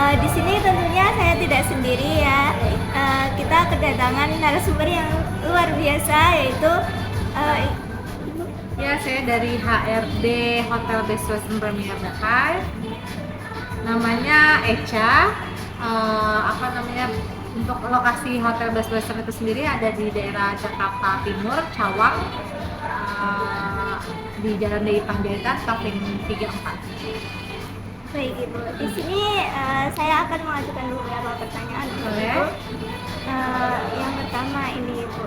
Di sini tentunya saya tidak sendiri ya. Kita kedatangan narasumber yang luar biasa yaitu uh, Ya, saya dari HRD Hotel Best Western Premier Dakar. Namanya Echa. Untuk lokasi Hotel Best Western itu sendiri ada di daerah Jakarta Timur, Cawang, di Jalan DI Panjaitan, Paving 34. baik Ibu. Di sini saya akan mengajukan beberapa pertanyaan. Boleh. Ibu. Yang pertama ini Ibu,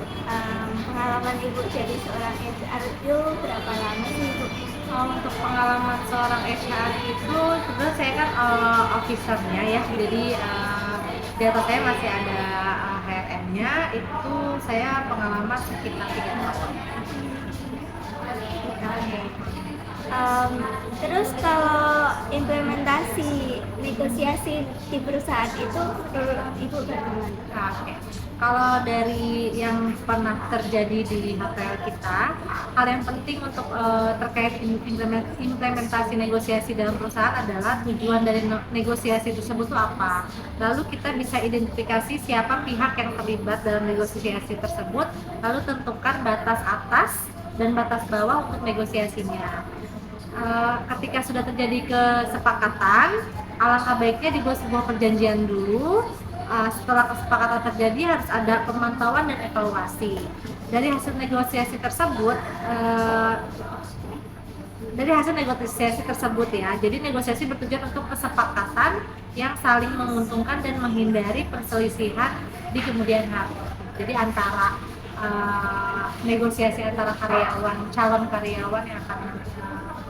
pengalaman Ibu jadi seorang HR itu berapa lama sih Ibu? Untuk pengalaman seorang HR itu sebenarnya saya kan officernya ya, jadi di atas saya masih ada HRM-nya. Itu saya pengalaman sekitar 3 tahun. Terus kalau implementasi negosiasi di perusahaan itu Ibu bagaimana? Oke. Kalau dari yang pernah terjadi di hotel kita, hal yang penting untuk terkait implementasi negosiasi dalam perusahaan adalah tujuan dari negosiasi tersebut itu apa. Lalu kita bisa identifikasi siapa pihak yang terlibat dalam negosiasi tersebut, lalu tentukan batas atas dan batas bawah untuk negosiasinya. Ketika sudah terjadi kesepakatan, alangkah baiknya dibuat sebuah perjanjian dulu. Setelah kesepakatan terjadi harus ada pemantauan dan evaluasi. Dari hasil negosiasi tersebut, ya. Jadi negosiasi bertujuan untuk kesepakatan yang saling menguntungkan dan menghindari perselisihan di kemudian hari. Jadi antara negosiasi antara calon karyawan yang akan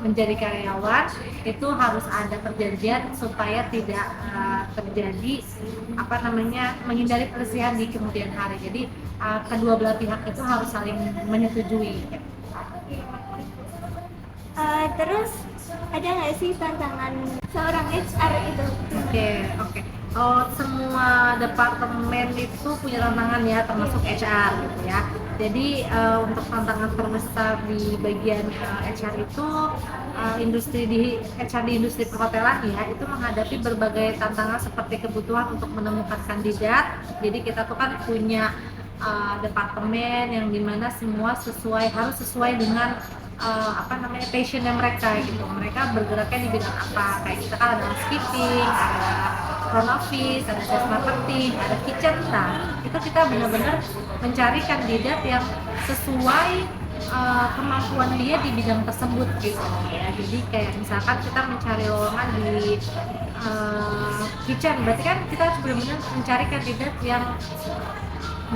menjadi karyawan itu harus ada perjanjian supaya tidak terjadi menghindari perselisihan di kemudian hari. Jadi kedua belah pihak itu harus saling menyetujui. Terus ada nggak sih tantangan seorang HR itu? Oke. Semua departemen itu punya tantangan ya, termasuk HR gitu ya. Jadi untuk tantangan terbesar di bagian HR itu HR di industri perhotelan ya, itu menghadapi berbagai tantangan seperti kebutuhan untuk menemukan kandidat. Jadi kita tuh kan punya departemen yang dimana semua harus sesuai dengan passionnya mereka gitu. Mereka bergeraknya di bidang apa? Kayak kita kan ada housekeeping, ada front office, ada sales marketing, ada kitchen. Nah, itu kita benar-benar mencari kandidat yang sesuai kemampuan dia di bidang tersebut gitu ya. Jadi kayak misalkan kita mencari lowongan di kitchen, berarti kan kita harus benar-benar mencari kandidat yang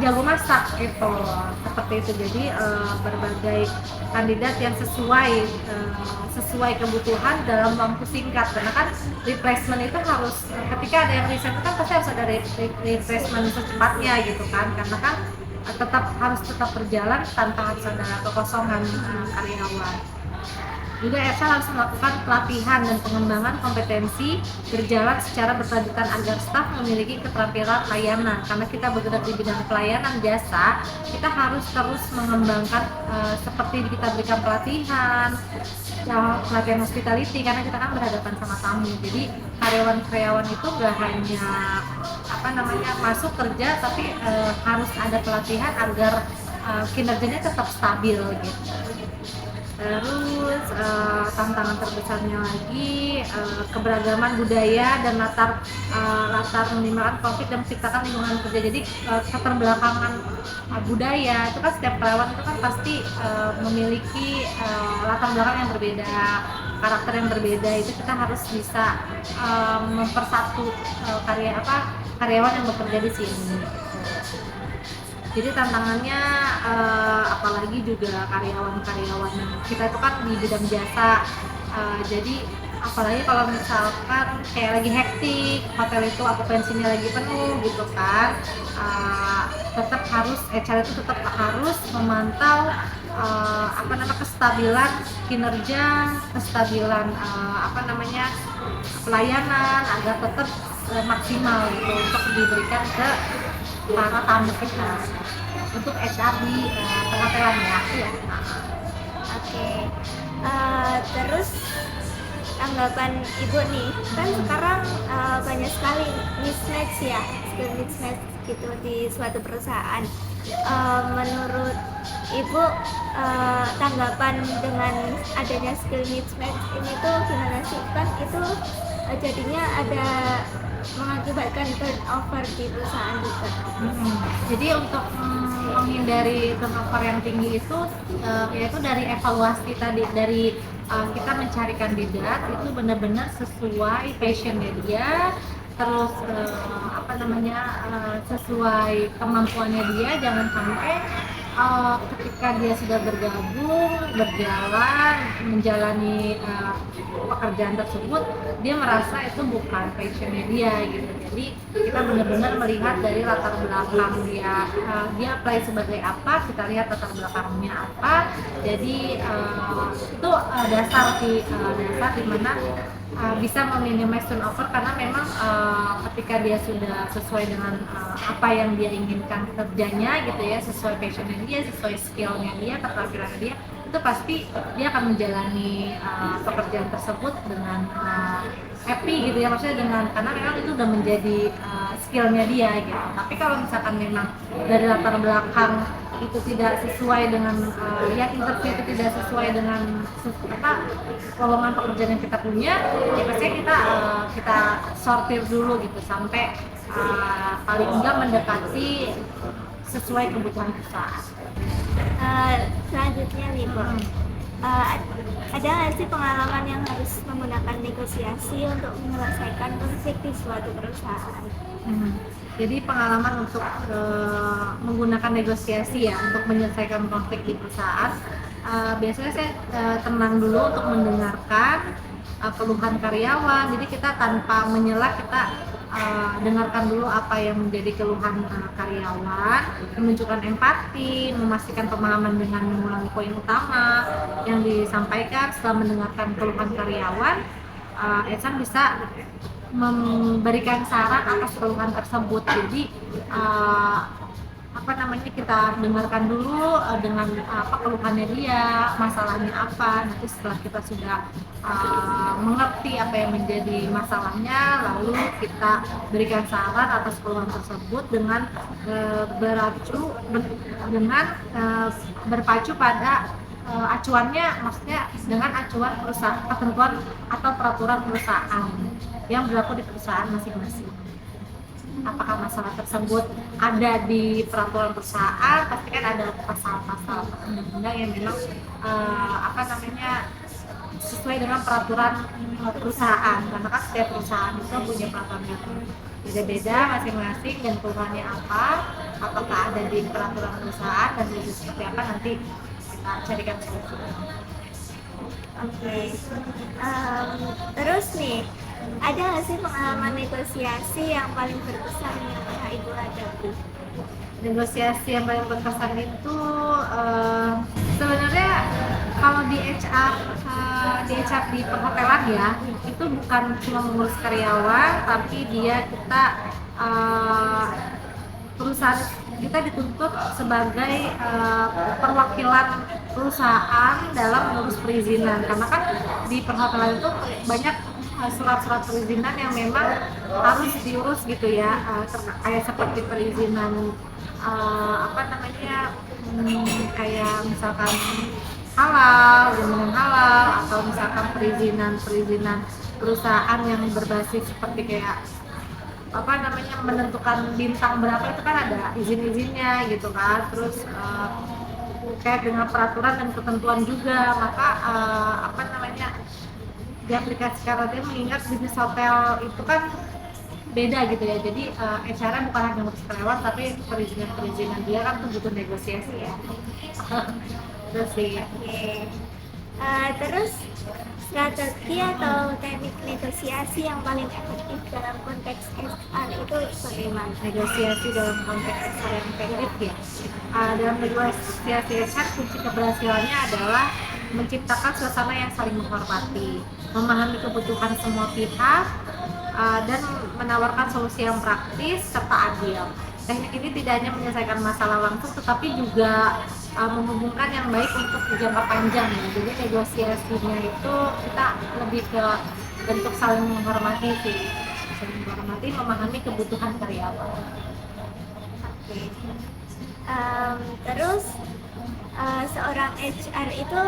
jago masak gitu, seperti itu. Jadi berbagai kandidat yang sesuai kebutuhan dalam waktu singkat, karena kan replacement itu harus ketika ada yang resign kan pasti harus ada replacement secepatnya gitu kan, karena kan harus tetap berjalan tanpa harus ada kekosongan karyawan. Juga HR harus melakukan pelatihan dan pengembangan kompetensi berjalan secara berkelanjutan agar staf memiliki keterampilan pelayanan. Karena kita bergerak di bidang pelayanan jasa, kita harus terus mengembangkan seperti kita berikan pelatihan hospitality, karena kita kan berhadapan sama tamu. Jadi karyawan itu nggak hanya masuk kerja, tapi harus ada pelatihan agar kinerjanya tetap stabil gitu. Terus tantangan terbesarnya lagi keberagaman budaya dan latar menimbulkan konflik dan menciptakan lingkungan kerja. Jadi keterbelakangan budaya itu kan setiap karyawan itu kan pasti memiliki latar belakang yang berbeda, karakter yang berbeda. Itu kita harus bisa mempersatu karyawan yang bekerja di sini. Jadi tantangannya apalagi juga karyawan kita itu kan di bidang jasa, jadi apalagi kalau misalkan kayak lagi hektik, hotel itu okupansinya lagi penuh gitu kan, tetap harus HR itu tetap harus memantau kestabilan kinerja, kestabilan pelayanan agar tetap maksimal gitu untuk diberikan ke para tamu kita. Untuk HR di perhotelan ya. Oke. Terus tanggapan ibu nih, kan sekarang banyak sekali mismatch ya, skill mismatch gitu di suatu perusahaan. Menurut ibu, tanggapan dengan adanya skill mismatch ini tuh gimana sih? Kan itu jadinya ada mengakibatkan turnover di perusahaan juga. Jadi untuk menghindari turnover yang tinggi itu yaitu dari evaluasi tadi, dari kita mencari kandidat itu benar-benar sesuai passionnya dia, terus sesuai kemampuannya dia. Jangan sampai ketika dia sudah berjalan menjalani pekerjaan tersebut, dia merasa itu bukan passionnya dia gitu. Jadi kita benar-benar melihat dari latar belakang dia apply sebagai apa, kita lihat latar belakangnya apa. Jadi itu dasar di mana bisa meminimasi turnover, karena memang ketika dia sudah sesuai dengan apa yang dia inginkan kerjanya gitu ya, sesuai passionnya dia, sesuai skillnya dia, keterampilannya dia, itu pasti dia akan menjalani pekerjaan tersebut dengan happy gitu ya, maksudnya karena memang itu udah menjadi skillnya dia gitu. Tapi kalau misalkan memang dari latar belakang itu tidak sesuai dengan yang interview itu tidak sesuai dengan lowongan pekerjaan yang kita punya, ya pasti kita sortir dulu gitu sampai paling enggak mendekati sesuai kebutuhan perusahaan. Selanjutnya nih Bu, ada nggak sih pengalaman yang harus menggunakan negosiasi untuk menyelesaikan konflik di suatu perusahaan? Jadi pengalaman untuk menggunakan negosiasi ya untuk menyelesaikan konflik di perusahaan, biasanya saya tenang dulu untuk mendengarkan keluhan karyawan. Jadi kita tanpa menyela, kita dengarkan dulu apa yang menjadi keluhan karyawan, menunjukkan empati, memastikan pemahaman dengan mengulangi poin utama yang disampaikan. Setelah mendengarkan keluhan karyawan, HR bisa memberikan saran atas keluhan tersebut. Jadi kita dengarkan dulu dengan apa keluhannya dia, masalahnya apa. Nanti setelah kita sudah mengerti apa yang menjadi masalahnya, lalu kita berikan saran atas keluhan tersebut dengan berpacu pada acuannya, maksudnya dengan acuan perusahaan, ketentuan atau peraturan perusahaan yang berlaku di perusahaan masing-masing. Apakah masalah tersebut ada di peraturan perusahaan, pasti kan ada pasal-pasal undang-undang yang memang sesuai dengan peraturan perusahaan, karena kan setiap perusahaan itu punya peraturan yang beda-beda masing-masing, dan keluhannya apakah ada di peraturan perusahaan dan itu seperti apa, nanti kita carikan solusi. Oke. Terus nih, ada nggak sih pengalaman negosiasi yang paling berkesan yang pernah Ibu hadapi? Negosiasi yang paling berkesan itu sebenarnya kalau di HR di perhotelan ya, itu bukan cuma mengurus karyawan, tapi kita perusahaan kita dituntut sebagai perwakilan perusahaan dalam mengurus perizinan, karena kan di perhotelan itu banyak surat-surat perizinan yang memang harus diurus gitu ya, kayak seperti perizinan kayak misalkan jaminan halal, atau misalkan perizinan perusahaan yang berbasis seperti kayak menentukan bintang berapa, itu kan ada izin-izinnya gitu kan. Terus kayak dengan peraturan dan ketentuan juga, maka di aplikasi karantina mengingat bisnis hotel itu kan beda gitu ya. Jadi HR bukan hanya ngurus karyawan, tapi perizinan dia kan tuh butuh negosiasi ya. Terus sih. Terus strategi atau teknik negosiasi yang paling efektif dalam konteks HR itu bagaimana? Negosiasi dalam konteks HR yang efektif ya. Dalam negosiasi HR, kunci keberhasilannya adalah menciptakan suasana yang saling menghormati, memahami kebutuhan semua pihak, dan menawarkan solusi yang praktis serta adil. Teknik ini tidak hanya menyelesaikan masalah langsung, tetapi juga menghubungkan yang baik untuk jangka panjang ya. Jadi negosiasinya itu kita lebih ke bentuk saling menghormati sih, saling menghormati, memahami kebutuhan karyawan. Oke. Terus seorang HR itu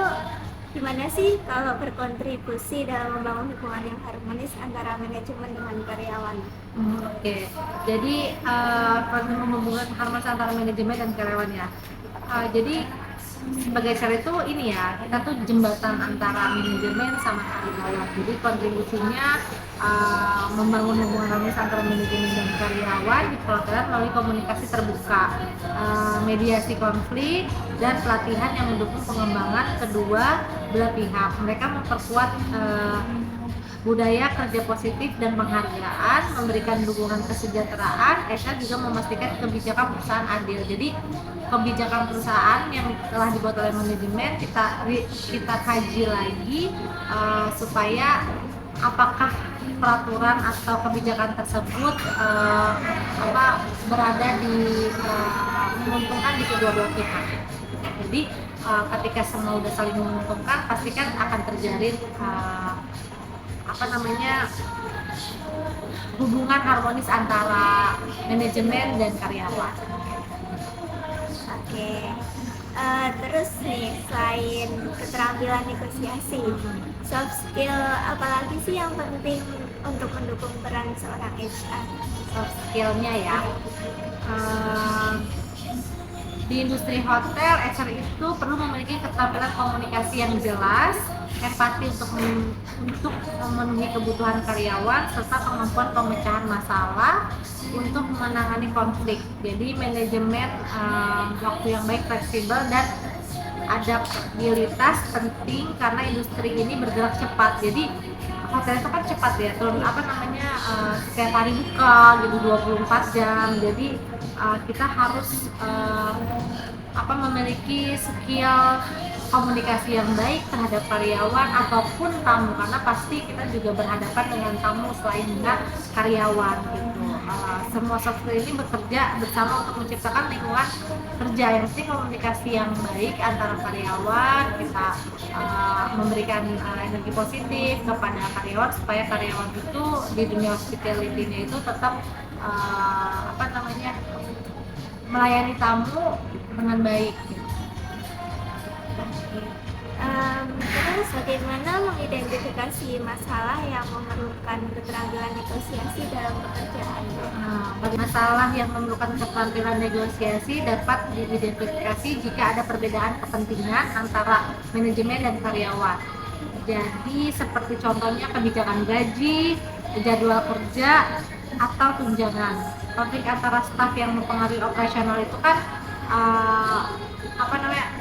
gimana sih kalau berkontribusi dalam membangun hubungan yang harmonis antara manajemen dengan karyawan? Oke. Jadi menghubungkan harmonis antara manajemen dan karyawan ya. Jadi sebagai HR itu ini ya, kita tuh jembatan antara manajemen sama karyawan. Jadi kontribusinya membangun hubungan harmonis antara manajemen dan karyawan di perhotelan melalui komunikasi terbuka, mediasi konflik, dan pelatihan yang mendukung pengembangan kedua belah pihak. Mereka memperkuat budaya kerja positif dan penghargaan, memberikan dukungan kesejahteraan. HR juga memastikan kebijakan perusahaan adil. Jadi kebijakan perusahaan yang telah dibuat oleh manajemen kita kaji lagi supaya apakah peraturan atau kebijakan tersebut berada di menguntungkan di kedua belah pihak. Jadi ketika semua udah saling menguntungkan, pastikan akan terjalin hubungan harmonis antara manajemen dan karyawan. Oke. Terus nih, selain keterampilan negosiasi, soft skill apalagi sih yang penting untuk mendukung peran seorang HR? Soft skillnya ya, di industri hotel, HR itu perlu memiliki keterampilan komunikasi yang jelas, empati untuk memenuhi kebutuhan karyawan, serta kemampuan pemecahan masalah untuk menangani konflik. Jadi manajemen waktu yang baik, fleksibel, dan adaptabilitas penting karena industri ini bergerak cepat. Jadi hotel itu kan cepat ya, setiap hari buka gitu 24 jam. Jadi kita harus memiliki skill komunikasi yang baik terhadap karyawan ataupun tamu, karena pasti kita juga berhadapan dengan tamu selain dengan karyawan gitu. Semua soft skill ini bekerja bersama untuk menciptakan lingkungan kerja yang penting komunikasi yang baik antara karyawan. Kita memberikan energi positif kepada karyawan supaya karyawan itu di dunia hospitality-nya itu tetap melayani tamu dengan baik. Terus bagaimana mengidentifikasi masalah yang memerlukan keterampilan negosiasi dalam pekerjaan? Bagi masalah yang memerlukan keterampilan negosiasi dapat diidentifikasi jika ada perbedaan kepentingan antara manajemen dan karyawan. Jadi seperti contohnya kebijakan gaji, jadwal kerja, atau tunjangan. Konflik antara staf yang mempengaruhi operasional itu kan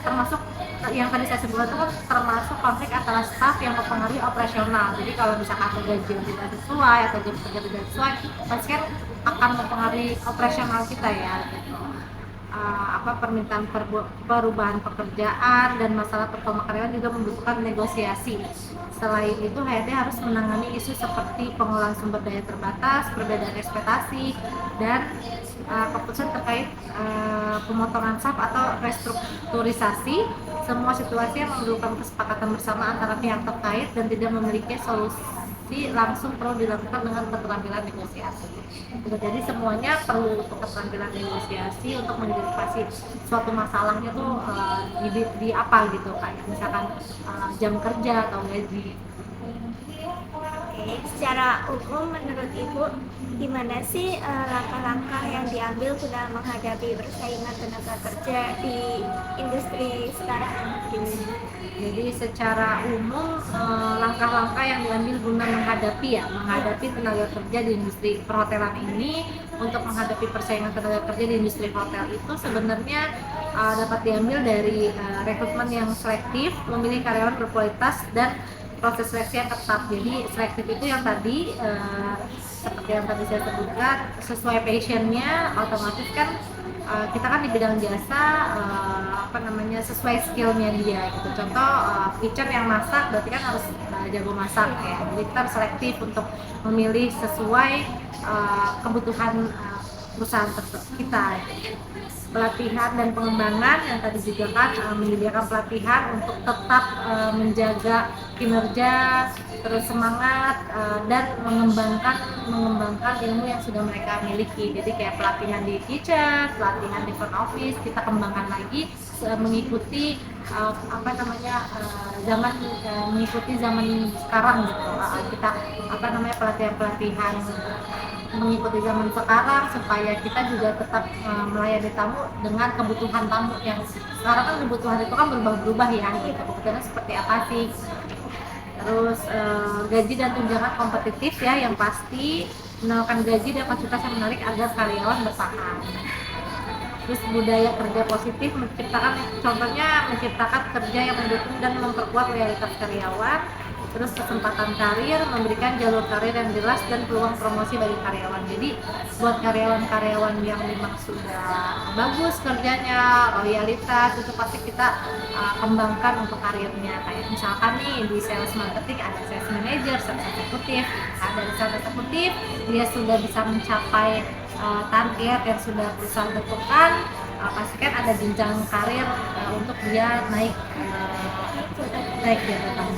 termasuk yang tadi saya sebutkan itu kan termasuk konflik antara staf yang mempengaruhi operasional. Jadi kalau misalkan gaji tidak sesuai atau jam kerja tidak sesuai, pasti kan akan mempengaruhi operasional kita ya. Permintaan perubahan pekerjaan dan masalah performa karyawan juga membutuhkan negosiasi. Selain itu, HRD harus menangani isu seperti pengolahan sumber daya terbatas, perbedaan ekspektasi, dan keputusan terkait pemotongan staff atau restrukturisasi. Semua situasi yang memerlukan kesepakatan bersama antara pihak terkait dan tidak memiliki solusi langsung perlu dilakukan dengan keterampilan negosiasi. Jadi semuanya perlu keterampilan negosiasi untuk mengidentifikasi suatu masalahnya tuh di apa gitu, kayak misalkan jam kerja atau gaji. Oke, secara umum menurut Ibu gimana sih langkah-langkah yang diambil guna menghadapi persaingan tenaga kerja di industri sekarang ini? Jadi secara umum langkah-langkah yang diambil guna menghadapi tenaga kerja di industri perhotelan ini, untuk menghadapi persaingan tenaga kerja di industri hotel itu sebenarnya dapat diambil dari rekrutmen yang selektif, memilih karyawan berkualitas, dan proses seleksi yang ketat. Jadi selektif itu yang tadi seperti yang tadi saya sebutkan, sesuai passionnya, otomatis kan kita kan di bidang jasa sesuai skillnya dia gitu. Contoh kitchen yang masak berarti kan harus jago masak ya. Jadi kita harus selektif untuk memilih sesuai kebutuhan perusahaan kita. Pelatihan dan pengembangan yang tadi juga kan menyediakan pelatihan untuk tetap menjaga kinerja, terus semangat dan mengembangkan ilmu yang sudah mereka miliki. Jadi kayak pelatihan di kitchen, pelatihan di front office kita kembangkan lagi mengikuti zaman mengikuti zaman sekarang gitu. Kita pelatihan mengikuti zaman sekarang supaya kita juga tetap melayani tamu dengan kebutuhan tamu yang sekarang kan kebutuhan itu kan berubah-ubah ya gitu. Kebutuhannya seperti apa sih? Terus gaji dan tunjangan kompetitif ya yang pasti, menawarkan gaji dan fasilitas yang menarik agar karyawan bertahan. Terus budaya kerja positif menciptakan kerja yang mendukung dan memperkuat loyalitas karyawan. Terus kesempatan karir, memberikan jalur karir yang jelas dan peluang promosi bagi karyawan. Jadi buat karyawan-karyawan yang memang sudah bagus kerjanya, loyalitas, itu pasti kita kembangkan untuk karirnya. Kayak misalkan nih di sales marketing ada sales manager, sales eksekutif. Dari sales eksekutif dia sudah bisa mencapai target yang sudah perusahaan tentukan, pastikan ada jenjang karir untuk dia naik jabatan.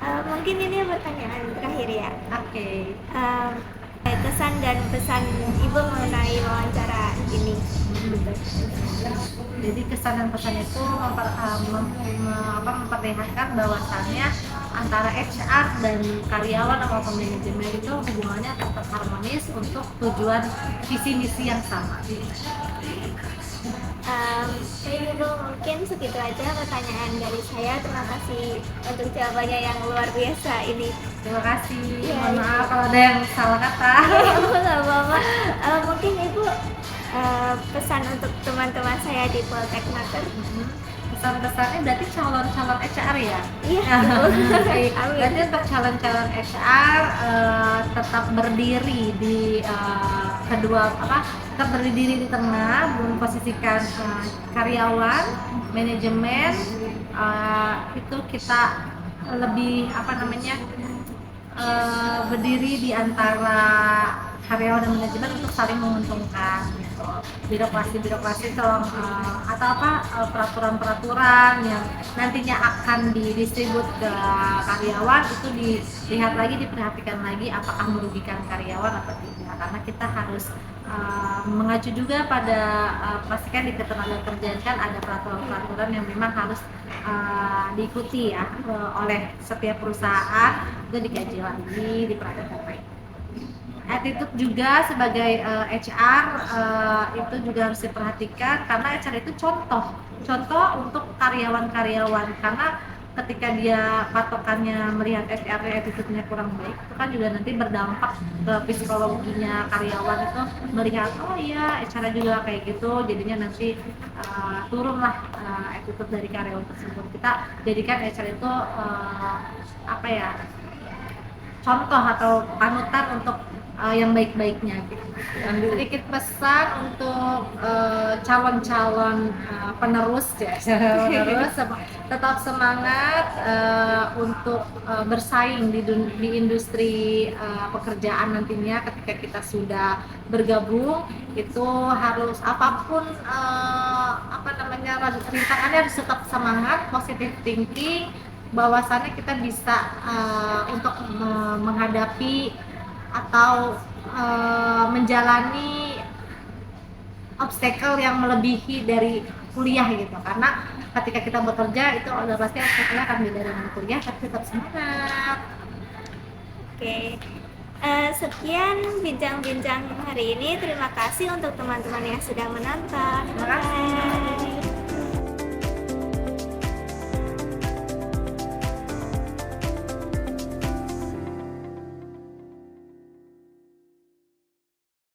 Mungkin ini pertanyaan terakhir ya. Oke. Kesan dan pesan Ibu mengenai wawancara ini. Jadi kesan dan pesan itu memperlihatkan bahwasannya antara HR dan karyawan atau manajemen itu hubungannya tetap harmonis untuk tujuan visi misi yang sama. Ibu mungkin segitu aja pertanyaan dari saya. Terima kasih untuk jawabannya yang luar biasa ini. Terima kasih. Ya, Mohon maaf kalau ada yang salah kata. Nggak apa-apa. Mungkin Ibu pesan untuk teman-teman saya di Poltek Naker. Pesan-pesannya berarti calon-calon HR ya? Iya. Berarti untuk calon-calon HR tetap berdiri di tetap berdiri di tengah, memposisikan karyawan, manajemen, itu kita lebih berdiri di antara karyawan dan manajemen untuk saling menguntungkan gitu. Birokrasi atau peraturan-peraturan yang nantinya akan didistribut ke karyawan itu dilihat lagi, diperhatikan lagi apakah merugikan karyawan atau tidak, karena kita harus mengacu juga pada pastikan di ketenagakerjaan kan ada peraturan-peraturan yang memang harus diikuti ya oleh setiap perusahaan, itu dikaji lagi, diperhatikan baik. Attitude juga sebagai HR itu juga harus diperhatikan, karena HR itu contoh untuk karyawan-karyawan, karena ketika dia patokannya melihat HR attitude-nya kurang baik, itu kan juga nanti berdampak ke psikologinya karyawan, itu melihat oh iya HR juga kayak gitu, jadinya nanti turunlah attitude dari karyawan tersebut. Kita jadikan HR itu contoh atau panutan untuk yang baik-baiknya gitu. Sedikit pesan untuk calon-calon penerus tetap semangat untuk bersaing di industri pekerjaan nantinya. Ketika kita sudah bergabung itu harus apapun rintangannya harus tetap semangat, positive thinking, bahwasannya kita bisa untuk menghadapi atau menjalani obstacle yang melebihi dari kuliah gitu, karena ketika kita bekerja itu udah pasti obstacle akan beda dengan kuliah, tapi tetap semangat. Oke. Sekian bincang-bincang hari ini. Terima kasih untuk teman-teman yang sudah menonton. Terima kasih. Bye.